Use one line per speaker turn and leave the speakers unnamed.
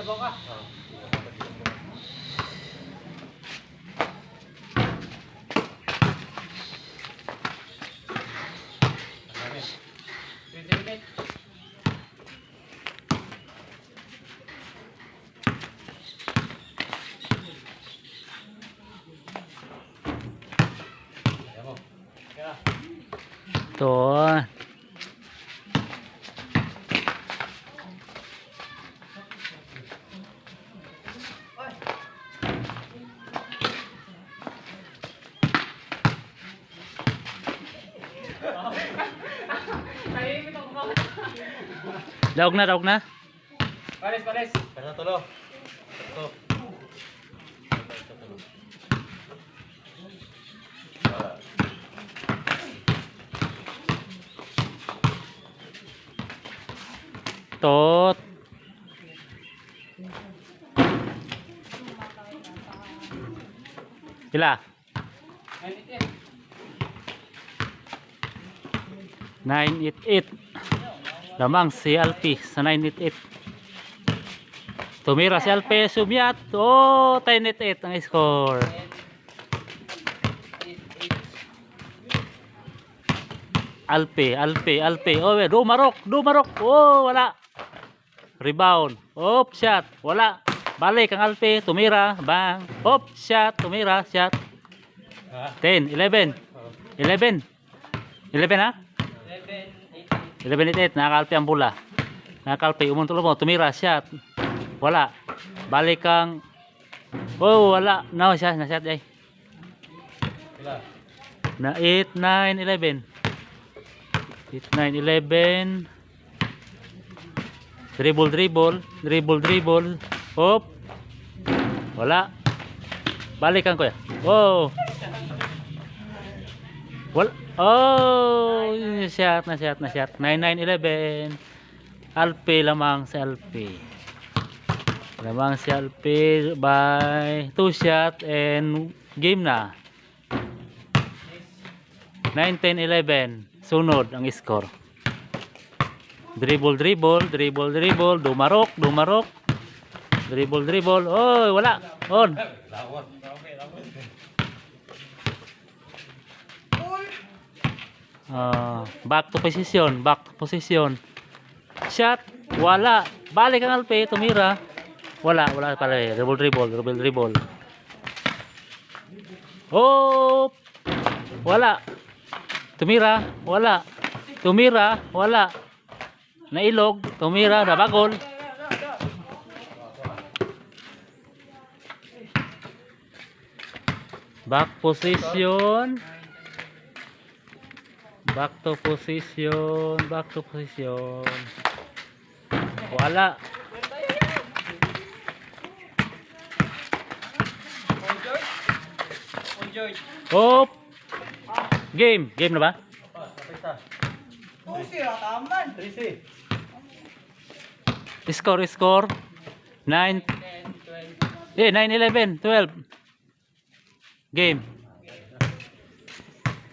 Sabaw ka.
Ito. Daog na.
Pares.
Kaya tulo. Ito.
Tot. Pila? 988. Lamang si Alpi sa 988. Tumira si Alpi, sumiat. Oh, 1088 ang score. Alpi. Oh, dumarok. Oh, wala. Rebound. Op, shot. Wala. Balik ang Alpi, tumira. Bang. Op, shot. Tumira, shot. 10, 11. 11 ha? 11-8, nakakalpi ang bola. Nakakalpi, umuntulong mo, tumira, shot. Wala. Balik ang... Oh, wala. No, shot, na-shot ay. Na 8, 9, 11. 8, 9, 11. Dribble. Hop. Wala. Balik ang kuya. Oh. Wala. Oh, na shot. 9-9-11. Alpi lamang si Alpi. By 2 shot and game na. 9-10-11. Sunod ang score. Dribble. Dumarok. Dribble. Oh, wala. On. Back to position. Shot. Wala. Balik ang Alpi, tumira. Wala pala eh. Dribble. Oh! Wala. Tumira. Wala. Nailog. Tumira. Nabagol. Back to position. Wala. Hop. Game na ba? Score 9 9-11 12 game.